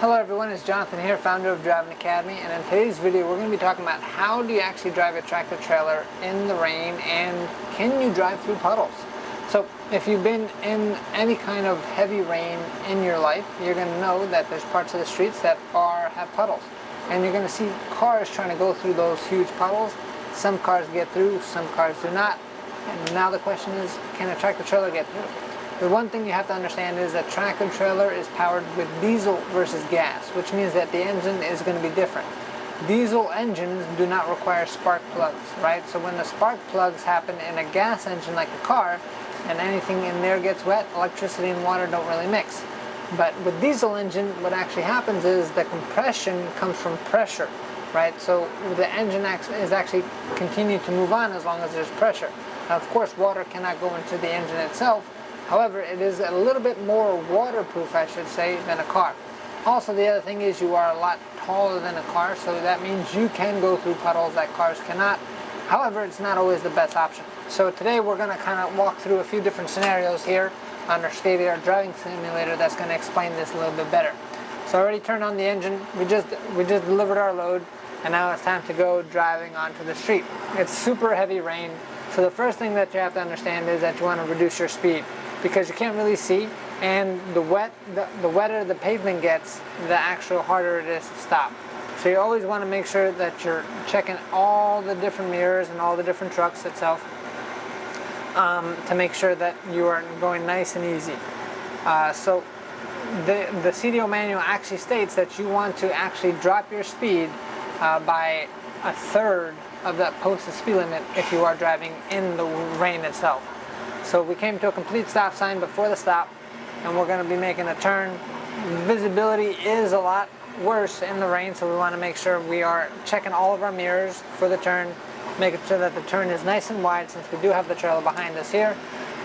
Hello everyone, it's Jonathan here, founder of Driving Academy, and in today's video we're going to be talking about how do you actually drive a tractor trailer in the rain and can you drive through puddles. So if you've been in any kind of heavy rain in your life, you're going to know that there's parts of the streets that have puddles. And you're going to see cars trying to go through those huge puddles. Some cars get through, some cars do not. And now the question is, can a tractor trailer get through? The one thing you have to understand is that tractor trailer is powered with diesel versus gas, which means that the engine is going to be different. Diesel engines do not require spark plugs, right? So when the spark plugs happen in a gas engine like a car, and anything in there gets wet, electricity and water don't really mix. But with diesel engine, what actually happens is the compression comes from pressure, right? So the engine is actually continuing to move on as long as there's pressure. Now, of course, water cannot go into the engine itself. However, it is a little bit more waterproof, I should say, than a car. Also, the other thing is you are a lot taller than a car, so that means you can go through puddles that cars cannot. However, it's not always the best option. So today we're going to kind of walk through a few different scenarios here on our CDL Driving Simulator that's going to explain this a little bit better. So I already turned on the engine, we just delivered our load, and now it's time to go driving onto the street. It's super heavy rain, so the first thing that you have to understand is that you want to reduce your speed, because you can't really see, and the wetter the pavement gets, the actual harder it is to stop. So you always want to make sure that you're checking all the different mirrors and all the different trucks itself to make sure that you are going nice and easy. So the CDL manual actually states that you want to actually drop your speed by a third of that posted speed limit if you are driving in the rain itself. So we came to a complete stop sign before the stop, and we're going to be making a turn. Visibility is a lot worse in the rain, so we want to make sure we are checking all of our mirrors for the turn, making sure that the turn is nice and wide since we do have the trailer behind us here,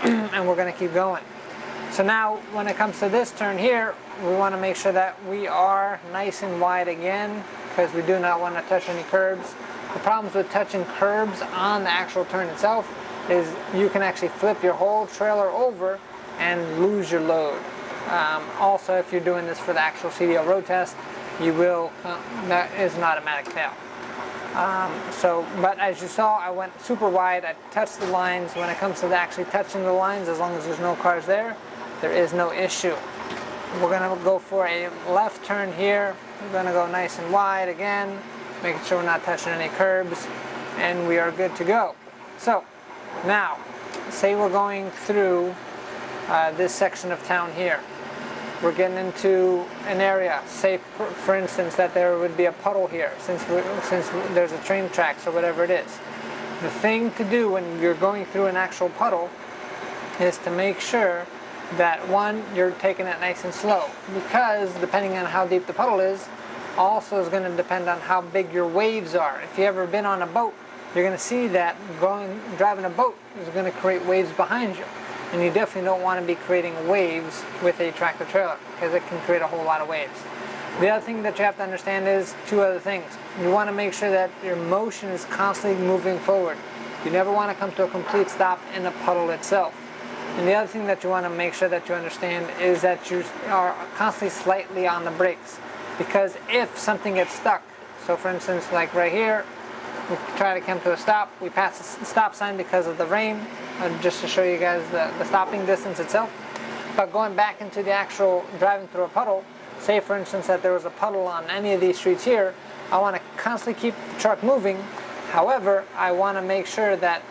and we're going to keep going. So now when it comes to this turn here, we want to make sure that we are nice and wide again, because we do not want to touch any curbs. The problems with touching curbs on the actual turn itself is you can actually flip your whole trailer over and lose your load. Also, if you're doing this for the actual CDL road test, you will, that is an automatic fail. But as you saw, I went super wide. I touched the lines. When it comes to actually touching the lines, as long as there's no cars there is no issue. We're going to go for a left turn here. We're going to go nice and wide again, making sure we're not touching any curbs, and we are good to go. So now, say we're going through this section of town here. We're getting into an area, say for instance that there would be a puddle here since there's a train tracks or whatever it is. The thing to do when you're going through an actual puddle is to make sure that, one, you're taking it nice and slow, because depending on how deep the puddle is, also is going to depend on how big your waves are. If you've ever been on a boat, you're going to see that driving a boat is going to create waves behind you. And you definitely don't want to be creating waves with a tractor trailer, because it can create a whole lot of waves. The other thing that you have to understand is two other things. You want to make sure that your motion is constantly moving forward. You never want to come to a complete stop in the puddle itself. And the other thing that you want to make sure that you understand is that you are constantly slightly on the brakes. Because if something gets stuck, so for instance like right here, we try to come to a stop, we pass the stop sign because of the rain, just to show you guys the stopping distance itself. But going back into the actual driving through a puddle, say for instance that there was a puddle on any of these streets here, I want to constantly keep the truck moving. However, I want to make sure that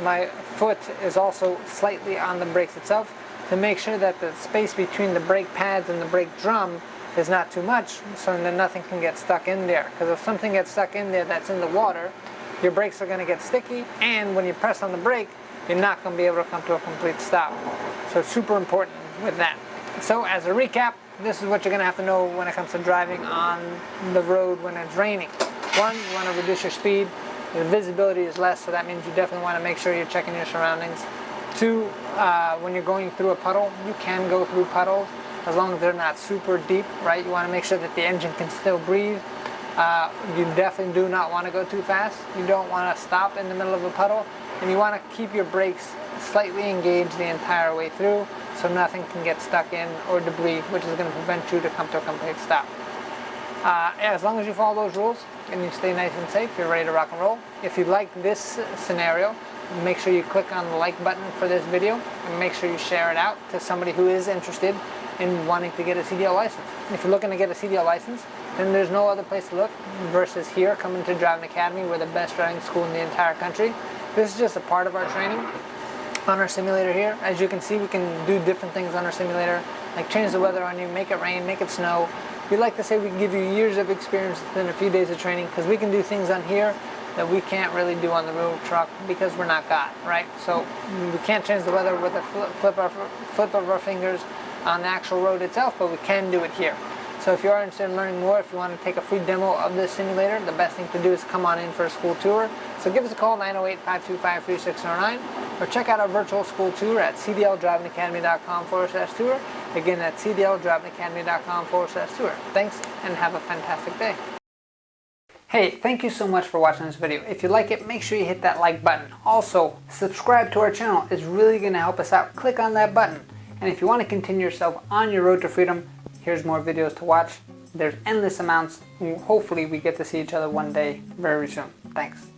my foot is also slightly on the brakes itself, to make sure that the space between the brake pads and the brake drum is not too much, so then nothing can get stuck in there. Because if something gets stuck in there that's in the water, your brakes are going to get sticky, and when you press on the brake, you're not going to be able to come to a complete stop. So it's super important with that. So as a recap, this is what you're going to have to know when it comes to driving on the road when it's raining. One, you want to reduce your speed. The visibility is less, so that means you definitely want to make sure you're checking your surroundings. Two, when you're going through a puddle, you can go through puddles as long as they're not super deep, right? You want to make sure that the engine can still breathe. You definitely do not want to go too fast. You don't want to stop in the middle of a puddle, and you want to keep your brakes slightly engaged the entire way through, so nothing can get stuck in or debris, which is going to prevent you to come to a complete stop. As long as you follow those rules and you stay nice and safe, you're ready to rock and roll. If you like this scenario, make sure you click on the like button for this video and make sure you share it out to somebody who is interested in wanting to get a CDL license. If you're looking to get a CDL license, then there's no other place to look versus here, coming to Driving Academy. We're the best driving school in the entire country. This is just a part of our training on our simulator here. As you can see, we can do different things on our simulator, like change the weather on you, make it rain, make it snow. We like to say we can give you years of experience within a few days of training, because we can do things on here that we can't really do on the road truck because we're not God, right? So we can't change the weather with a flip of our fingers on the actual road itself, but we can do it here. So if you are interested in learning more, if you want to take a free demo of this simulator, the best thing to do is come on in for a school tour. So give us a call, 908-525-3609, or check out our virtual school tour at cdldrivingacademy.com/tour. Again, that's cdldrivingacademy.com/tour. Thanks, and have a fantastic day. Hey, thank you so much for watching this video. If you like it, make sure you hit that like button. Also, subscribe to our channel. It's really going to help us out. Click on that button. And if you want to continue yourself on your road to freedom, here's more videos to watch. There's endless amounts. Hopefully we get to see each other one day very soon. Thanks.